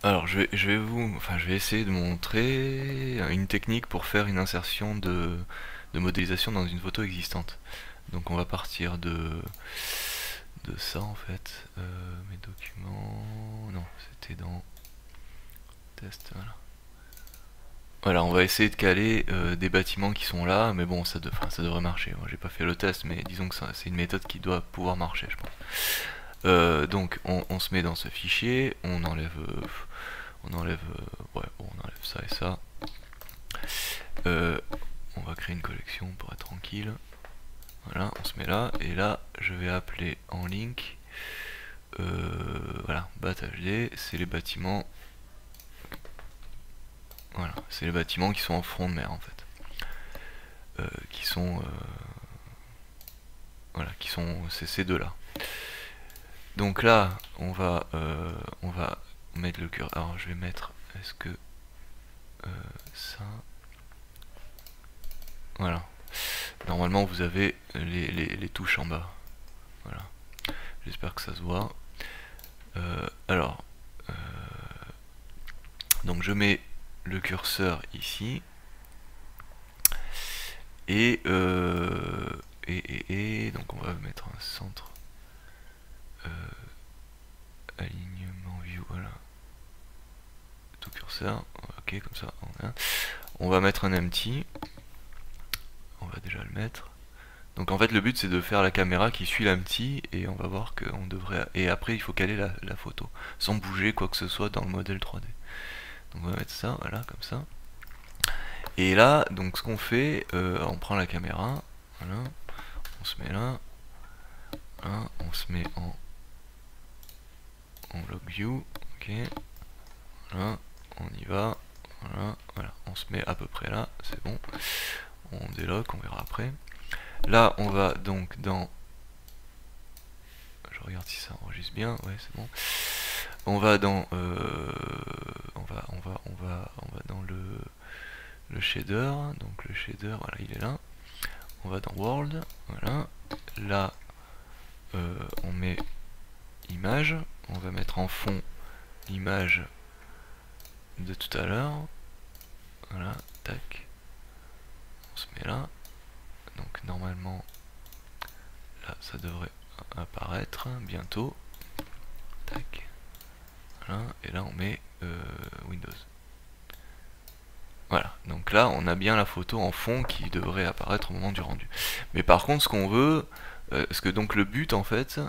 Alors je vais essayer de montrer une technique pour faire une insertion de modélisation dans une photo existante. Donc on va partir de ça en fait. Mes documents, non, c'était dans test. Voilà. Voilà, on va essayer de caler des bâtiments qui sont là, mais bon, ça devrait marcher. Moi, j'ai pas fait le test, mais disons que c'est une méthode qui doit pouvoir marcher, je pense. Donc, on se met dans ce fichier, ouais, bon, on enlève ça et ça. On va créer une collection pour être tranquille. Voilà, on se met là, et là, je vais appeler en link. Voilà, BAT-HD, c'est les bâtiments. Voilà, c'est les bâtiments qui sont en front de mer en fait. Qui sont voilà, c'est ces deux là. Donc là on va mettre le cœur. Alors je vais mettre, est-ce que ça, voilà, normalement vous avez les touches en bas. Voilà, j'espère que ça se voit. Alors donc je mets le curseur ici et donc on va mettre un centre alignement view, voilà, tout curseur, ok, comme ça on va mettre un empty, on va déjà le mettre. Donc en fait le but c'est de faire la caméra qui suit l'empty et on va voir qu'on devrait, et après il faut caler la photo sans bouger quoi que ce soit dans le modèle 3D. Donc on va mettre ça, voilà, comme ça. Et là, donc ce qu'on fait, on prend la caméra, voilà, on se met là, voilà, on se met en log view, ok, voilà, on y va, voilà, voilà, on se met à peu près là, c'est bon, on déloque, on verra après. Là on va donc dans, je regarde si ça enregistre bien, ouais c'est bon, on va dans on va dans le shader, donc le shader, voilà, il est là, on va dans world, voilà, là on met image, on va mettre en fond l'image de tout à l'heure, voilà, tac, on se met là, donc normalement là ça devrait apparaître bientôt, tac, voilà, et là on met Windows. Voilà, donc là on a bien la photo en fond qui devrait apparaître au moment du rendu. Mais par contre ce qu'on veut, parce que donc le but en fait,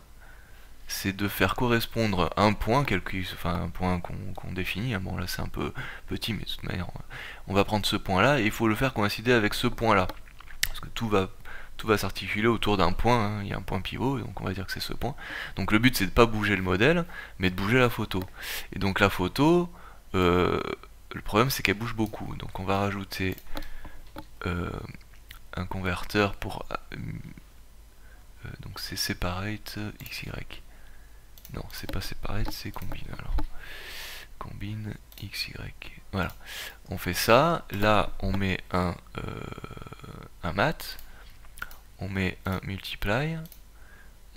c'est de faire correspondre un point, un point qu'on définit, hein. Bon là c'est un peu petit mais de toute manière on va prendre ce point là et il faut le faire coïncider avec ce point là. Parce que tout va s'articuler autour d'un point, hein. Il y a un point pivot, donc on va dire que c'est ce point. Donc le but c'est de pas bouger le modèle, mais de bouger la photo. Et donc la photo, le problème c'est qu'elle bouge beaucoup, donc on va rajouter un converteur pour donc c'est separate xy. Non, c'est pas separate, c'est combine. Alors combine xy. Voilà, on fait ça. Là on met un mat, on met un multiply,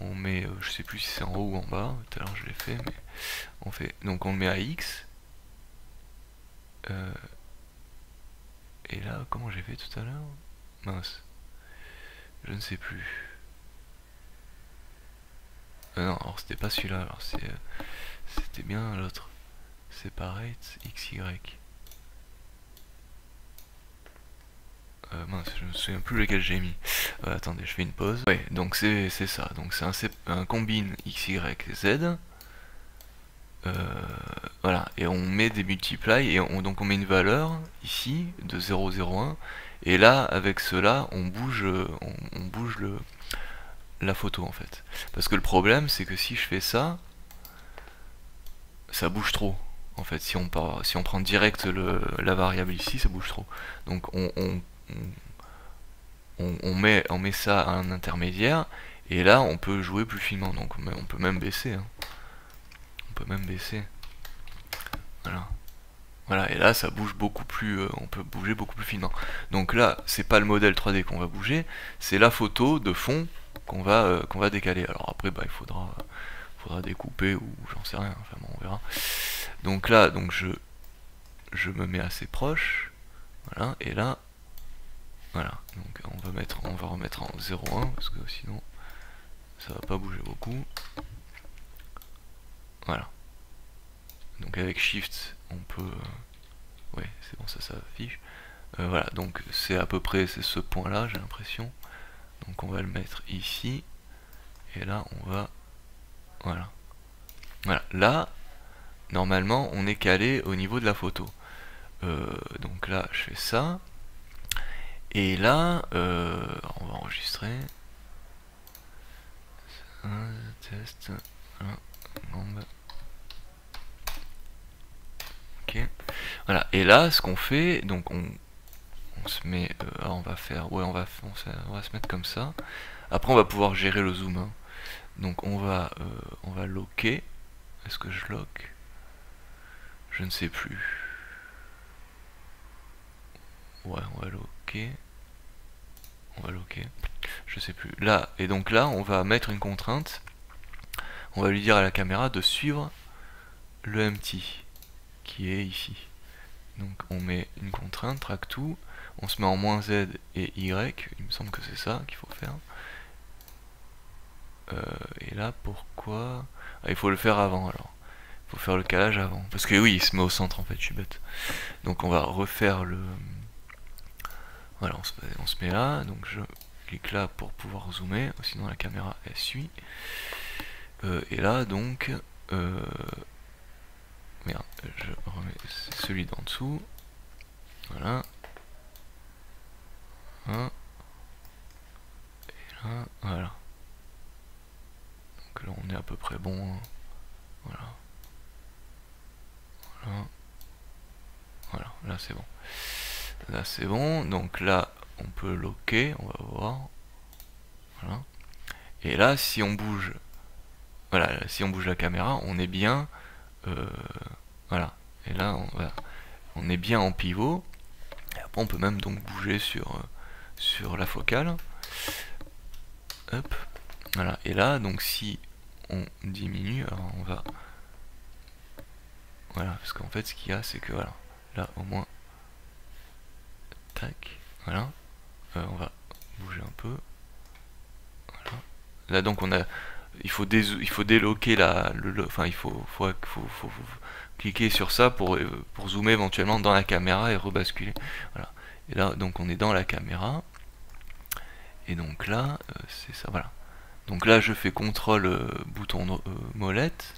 on met je sais plus si c'est en haut ou en bas, tout à l'heure je l'ai fait, mais on fait, donc on le met à x. Et là, comment j'ai fait tout à l'heure? Mince. Je ne sais plus. Non, alors c'était pas celui-là, alors c'était bien l'autre. Separate XY. Mince, je me souviens plus lequel j'ai mis. Attendez, je fais une pause. Ouais, donc c'est ça. Donc c'est un combine XYZ. Voilà, et on met des multiply, et donc on met une valeur ici de 0,01, et là avec cela on bouge la photo en fait. Parce que le problème c'est que si je fais ça, ça bouge trop. En fait, si on prend direct la variable ici, ça bouge trop. Donc on met ça à un intermédiaire, et là on peut jouer plus finement. Donc on peut même baisser, hein. On peut même baisser. Voilà. Voilà, et là ça bouge beaucoup plus, on peut bouger beaucoup plus finement. Donc là, c'est pas le modèle 3D qu'on va bouger, c'est la photo de fond qu'on va décaler. Alors après, bah, il faudra faudra découper ou j'en sais rien, enfin bon, on verra. Donc là, donc je me mets assez proche, voilà, et là, voilà, donc on va remettre en 0,1 parce que sinon ça va pas bouger beaucoup. Voilà. Donc avec Shift, on peut, ouais, c'est bon, ça affiche. Voilà, donc c'est à peu près ce point-là, j'ai l'impression. Donc on va le mettre ici, et là on va, voilà. Voilà, là, normalement, on est calé au niveau de la photo. Donc là, je fais ça. Et là, on va enregistrer. Test. Voilà. Ok. Voilà. Et là, ce qu'on fait, donc on se met, on va faire, ouais, on va se mettre comme ça. Après, on va pouvoir gérer le zoom, hein. Donc on va locker. Est-ce que je lock? Je ne sais plus. Ouais, on va locker. Je sais plus. Là, et donc là, on va mettre une contrainte. On va lui dire à la caméra de suivre le empty qui est ici. Donc on met une contrainte, track tout. On se met en -z et y. Il me semble que c'est ça qu'il faut faire. Et là, pourquoi? Ah, il faut le faire avant alors. Il faut faire le calage avant. Parce que oui, il se met au centre en fait, je suis bête. Donc on va refaire le... Voilà, on se met là. Donc je clique là pour pouvoir zoomer. Sinon la caméra elle suit. Et là donc... merde, je remets celui d'en dessous. Voilà. Hein. Et là, voilà. Donc là on est à peu près bon. Hein. Voilà. Voilà. Voilà, là c'est bon. Là c'est bon, donc là on peut locker, on va voir. Voilà. Et là si on bouge, voilà, si on bouge la caméra, on est bien, voilà. Et là on est bien en pivot. Et après on peut même donc bouger sur la focale. Hop, voilà. Et là donc si on diminue, alors on va, voilà, parce qu'en fait ce qu'il y a c'est que voilà, là au moins, tac, voilà. On va bouger un peu. Voilà. Là donc il faut déloquer enfin il faut cliquer sur ça pour zoomer éventuellement dans la caméra et rebasculer. Voilà. Et là donc on est dans la caméra. Et donc là c'est ça, voilà. Donc là je fais contrôle bouton molette.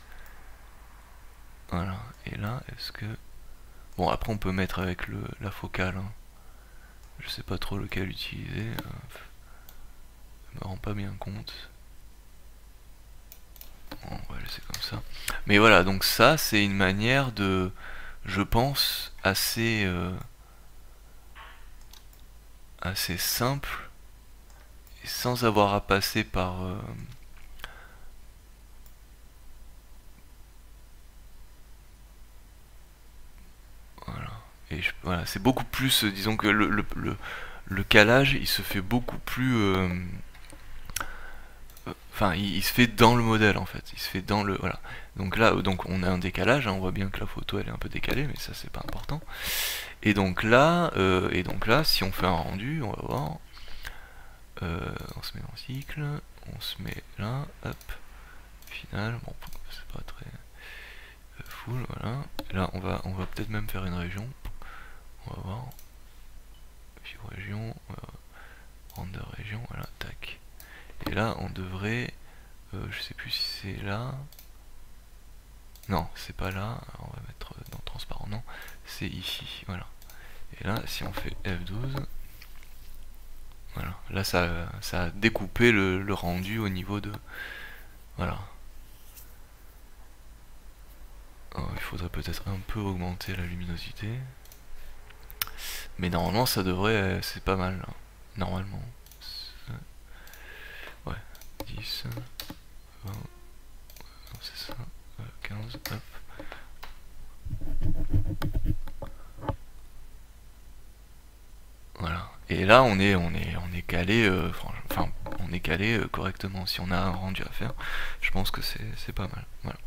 Voilà. Et là est-ce que... Bon après on peut mettre avec la focale. Hein. Je sais pas trop lequel utiliser. Je me rends pas bien compte. Bon, on va laisser comme ça. Mais voilà, donc ça c'est une manière de, je pense, assez simple et sans avoir à passer par voilà. Et voilà, c'est beaucoup plus, disons que le calage il se fait beaucoup plus enfin il se fait dans le modèle en fait, il se fait dans le, voilà. Donc là donc on a un décalage, hein, on voit bien que la photo elle est un peu décalée, mais ça c'est pas important. Et donc là si on fait un rendu, on va voir, on se met dans le cycle, on se met là, hop, final, bon c'est pas très full, voilà. Et là on va peut-être même faire une région, on va voir, région, render région, voilà, tac. Et là on devrait, je sais plus si c'est là, non c'est pas là, alors on va mettre dans transparent, non, c'est ici, voilà. Et là si on fait F12, voilà, là ça a découpé le rendu au niveau de, voilà. Alors, il faudrait peut-être un peu augmenter la luminosité, mais normalement ça devrait, c'est pas mal là. Normalement ouais, 10 20, non, c'est ça, 15, hop. Voilà. Et là on est calé, enfin on est calé correctement. Si on a un rendu à faire, je pense que c'est pas mal. Voilà.